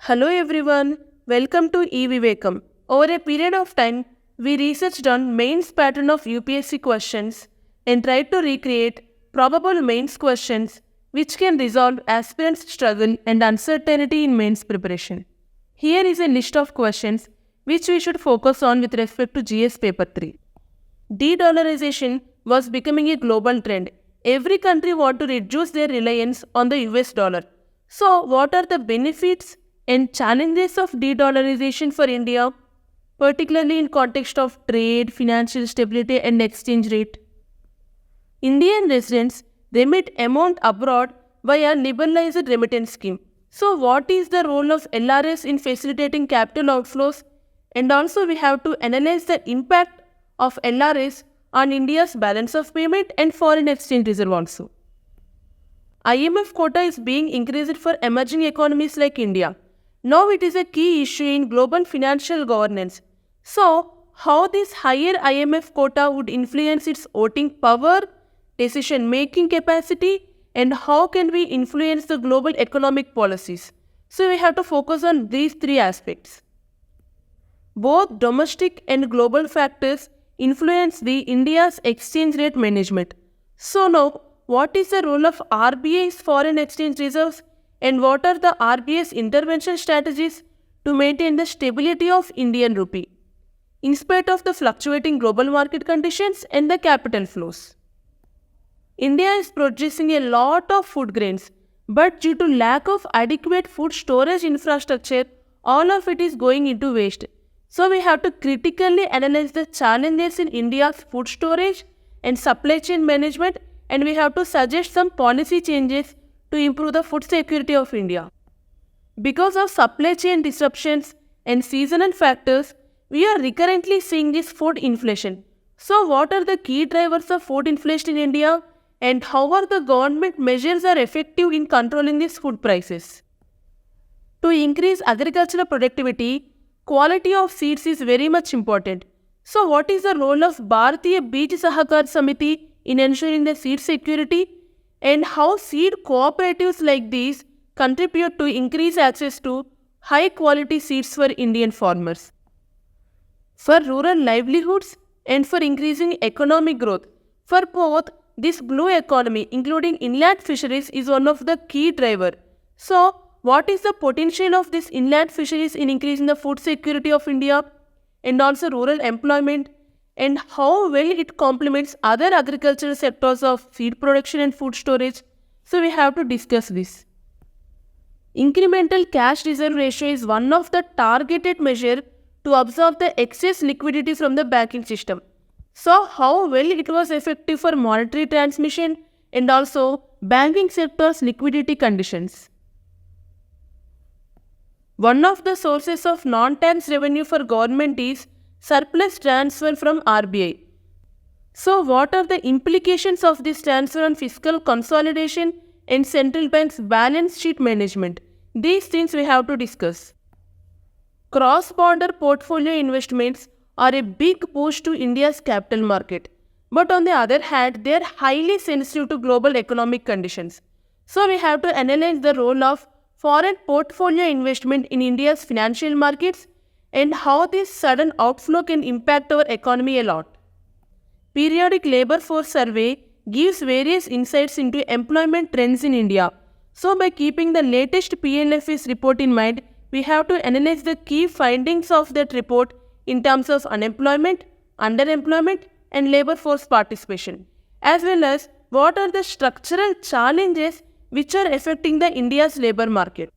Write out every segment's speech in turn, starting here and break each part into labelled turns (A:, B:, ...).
A: Hello everyone, welcome to e-Vivekaam. Over a period of time, we researched on mains pattern of UPSC questions and tried to recreate probable mains questions which can resolve aspirants' struggle and uncertainty in mains preparation. Here is a list of questions which we should focus on with respect to GS paper 3. De-dollarization was becoming a global trend. Every country wants to reduce their reliance on the US dollar. So, what are the benefits and challenges of de-dollarization for India, particularly in context of trade, financial stability and exchange rate? Indian residents remit amount abroad via Liberalized Remittance Scheme. So, what is the role of LRS in facilitating capital outflows? And also we have to analyze the impact of LRS on India's balance of payment and foreign exchange reserve also. IMF quota is being increased for emerging economies like India. Now it is a key issue in global financial governance. So, how this higher IMF quota would influence its voting power, decision-making capacity, and how can we influence the global economic policies? So, we have to focus on these three aspects. Both domestic and global factors influence the India's exchange rate management. So now, what is the role of RBI's foreign exchange reserves and what are the RBI's intervention strategies to maintain the stability of Indian rupee in spite of the fluctuating global market conditions and the capital flows? India is producing a lot of food grains, but due to lack of adequate food storage infrastructure, all of it is going into waste. So we have to critically analyze the challenges in India's food storage and supply chain management, and we have to suggest some policy changes to improve the food security of India. Because of supply chain disruptions and seasonal factors, we are recurrently seeing this food inflation. So what are the key drivers of food inflation in India and how are the government measures are effective in controlling these food prices? To increase agricultural productivity, quality of seeds is very much important. So what is the role of Bharatiya Bij Sahakar Samiti in ensuring the seed security and how seed cooperatives like these contribute to increase access to high quality seeds for Indian farmers? For rural livelihoods and for increasing economic growth. For both, this blue economy including inland fisheries is one of the key driver. So, what is the potential of this inland fisheries in increasing the food security of India and also rural employment and how well it complements other agricultural sectors of feed production and food storage? So we have to discuss this. Incremental cash reserve ratio is one of the targeted measure to absorb the excess liquidity from the banking system. So how well it was effective for monetary transmission and also banking sector's liquidity conditions? One of the sources of non-tax revenue for government is surplus transfer from RBI. So what are the implications of this transfer on fiscal consolidation and central bank's balance sheet management? These things we have to discuss. Cross-border portfolio investments are a big boost to India's capital market. But on the other hand, they are highly sensitive to global economic conditions. So we have to analyze the role of foreign portfolio investment in India's financial markets and how this sudden outflow can impact our economy a lot. Periodic labor force survey gives various insights into employment trends in India. So by keeping the latest PNFS report in mind, we have to analyze the key findings of that report in terms of unemployment, underemployment and labor force participation, as well as what are the structural challenges which are affecting the India's labor market.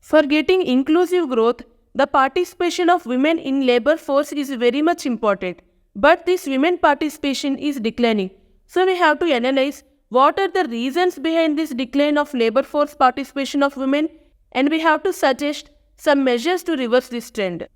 A: For getting inclusive growth, the participation of women in labor force is very much important. But this women participation is declining. So we have to analyze what are the reasons behind this decline of labor force participation of women and we have to suggest some measures to reverse this trend.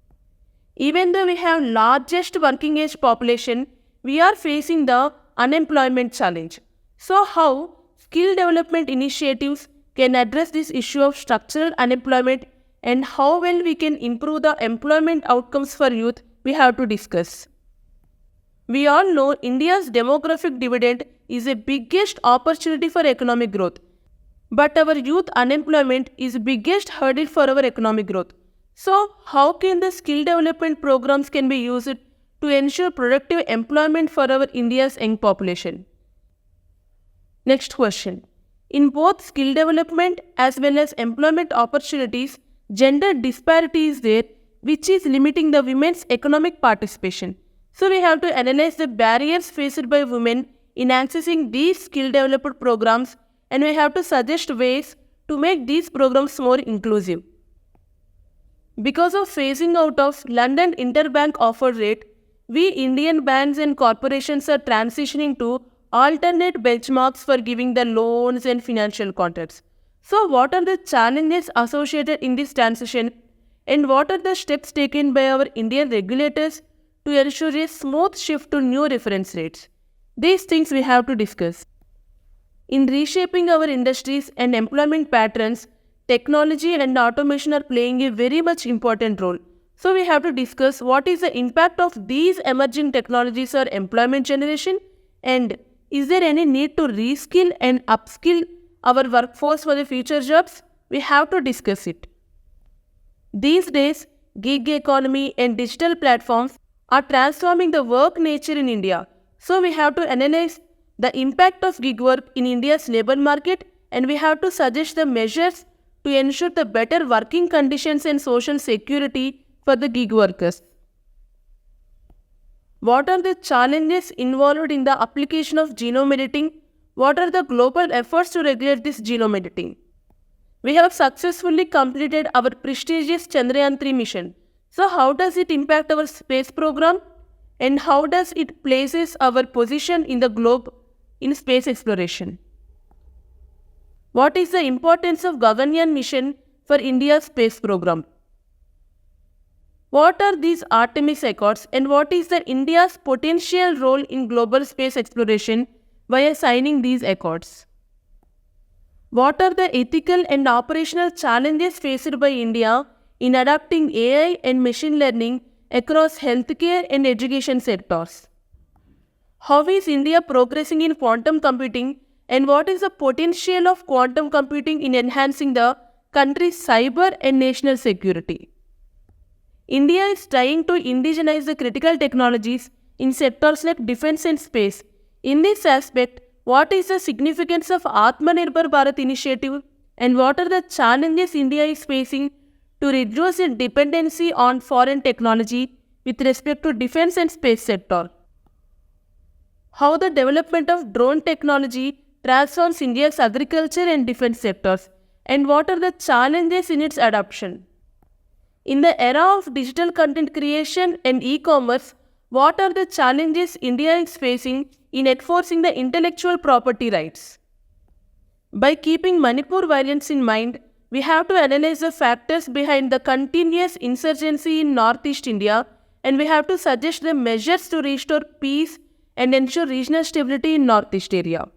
A: Even though we have largest working age population, we are facing the unemployment challenge. So how skill development initiatives can address this issue of structural unemployment and how well we can improve the employment outcomes for youth, we have to discuss. We all know India's demographic dividend is the biggest opportunity for economic growth. But our youth unemployment is biggest hurdle for our economic growth. So, how can the skill development programs can be used to ensure productive employment for our India's young population? Next question. In both skill development as well as employment opportunities, gender disparity is there, which is limiting the women's economic participation. So we have to analyze the barriers faced by women in accessing these skill development programs, and we have to suggest ways to make these programs more inclusive. Because of phasing out of London interbank offer rate, we Indian banks and corporations are transitioning to alternate benchmarks for giving the loans and financial contracts. So, what are the challenges associated in this transition, and what are the steps taken by our Indian regulators to ensure a smooth shift to new reference rates? These things we have to discuss. In reshaping our industries and employment patterns, technology and automation are playing a very much important role. So we have to discuss what is the impact of these emerging technologies on employment generation, and is there any need to reskill and upskill our workforce for the future jobs? We have to discuss it. These days, gig economy and digital platforms are transforming the work nature in India. So we have to analyze the impact of gig work in India's labor market, and we have to suggest the measures to ensure the better working conditions and social security for the gig workers. What are the challenges involved in the application of genome editing? What are the global efforts to regulate this genome editing? We have successfully completed our prestigious Chandrayaan-3 mission. So how does it impact our space program? And how does it places our position in the globe in space exploration? What is the importance of Gaganyaan mission for India's space program? What are these Artemis Accords, and what is the India's potential role in global space exploration via signing these accords? What are the ethical and operational challenges faced by India in adopting AI and machine learning across healthcare and education sectors? How is India progressing in quantum computing, and what is the potential of quantum computing in enhancing the country's cyber and national security? India is trying to indigenize the critical technologies in sectors like defense and space. In this aspect, what is the significance of Atmanirbhar Bharat initiative, and what are the challenges India is facing to reduce its dependency on foreign technology with respect to defense and space sector? How the development of drone technology transforms India's agriculture and defense sectors, and what are the challenges in its adoption? In the era of digital content creation and e-commerce, what are the challenges India is facing in enforcing the intellectual property rights? By keeping Manipur violence in mind, we have to analyze the factors behind the continuous insurgency in Northeast India, and we have to suggest the measures to restore peace and ensure regional stability in Northeast area.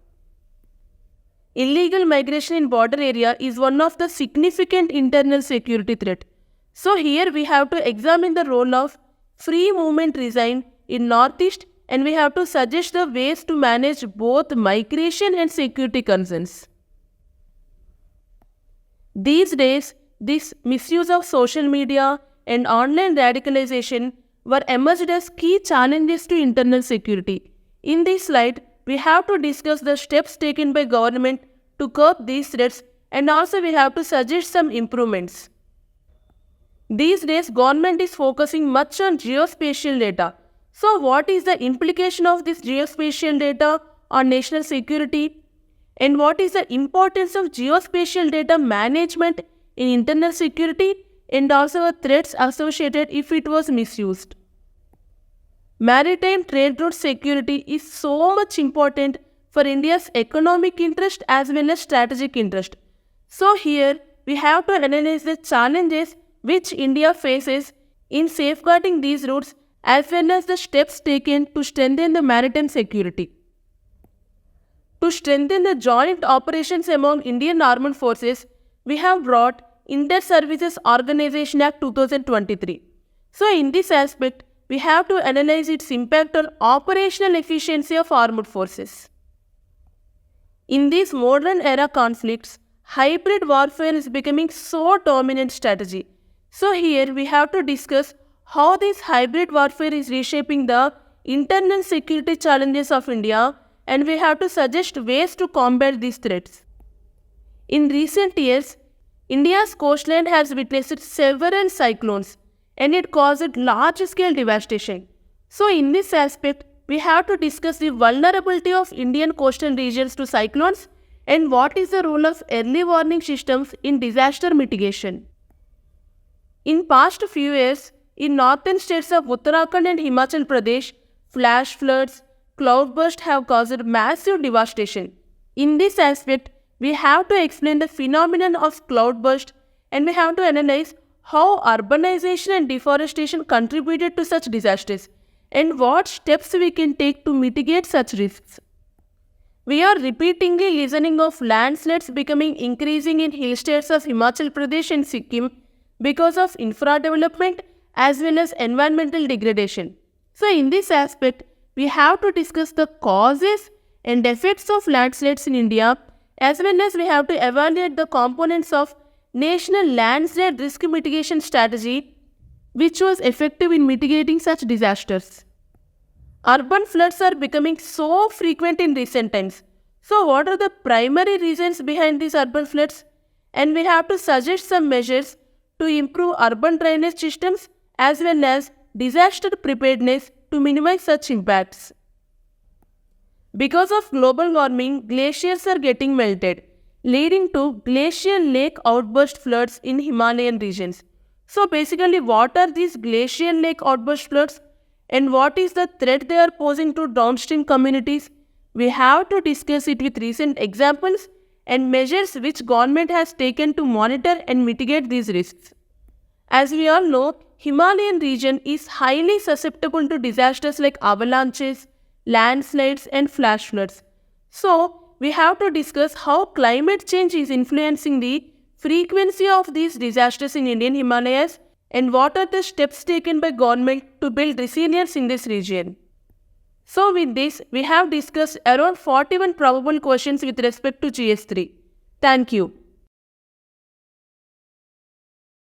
A: Illegal migration in border area is one of the significant internal security threat. So here we have to examine the role of free movement regime in Northeast, and we have to suggest the ways to manage both migration and security concerns. These days, this misuse of social media and online radicalization were emerged as key challenges to internal security. In this slide, we have to discuss the steps taken by government to curb these threats, and also we have to suggest some improvements. These days, government is focusing much on geospatial data. So what is the implication of this geospatial data on national security? And what is the importance of geospatial data management in internal security, and also the threats associated if it was misused? Maritime trade route security is so much important for India's economic interest as well as strategic interest. So here we have to analyze the challenges which India faces in safeguarding these routes as well as the steps taken to strengthen the maritime security. To strengthen the joint operations among Indian Armed Forces, we have brought Inter-Services Organization Act 2023. So in this aspect, we have to analyze its impact on operational efficiency of armed forces. In these modern era conflicts, hybrid warfare is becoming so dominant strategy. So here we have to discuss how this hybrid warfare is reshaping the internal security challenges of India, and we have to suggest ways to combat these threats. In recent years, India's coastline has witnessed several cyclones and it caused large-scale devastation. So in this aspect, we have to discuss the vulnerability of Indian coastal regions to cyclones and what is the role of early warning systems in disaster mitigation. In past few years, in northern states of Uttarakhand and Himachal Pradesh, flash floods, cloudbursts have caused massive devastation. In this aspect, we have to explain the phenomenon of cloudburst and we have to analyze how urbanization and deforestation contributed to such disasters and what steps we can take to mitigate such risks. We are repeatedly listening of landslides becoming increasing in hill states of Himachal Pradesh and Sikkim because of infra development as well as environmental degradation. So in this aspect, we have to discuss the causes and effects of landslides in India, as well as we have to evaluate the components of National Landslide Risk Mitigation Strategy, which was effective in mitigating such disasters. Urban floods are becoming so frequent in recent times. So what are the primary reasons behind these urban floods? And we have to suggest some measures to improve urban drainage systems as well as disaster preparedness to minimize such impacts. Because of global warming, glaciers are getting melted, leading to glacial lake outburst floods in Himalayan regions. So basically, what are these glacial lake outburst floods and what is the threat they are posing to downstream communities? We have to discuss it with recent examples and measures which government has taken to monitor and mitigate these risks. As we all know, Himalayan region is highly susceptible to disasters like avalanches, landslides and flash floods. So, we have to discuss how climate change is influencing the frequency of these disasters in Indian Himalayas and what are the steps taken by government to build resilience in this region. So with this, we have discussed around 41 probable questions with respect to GS3. Thank you.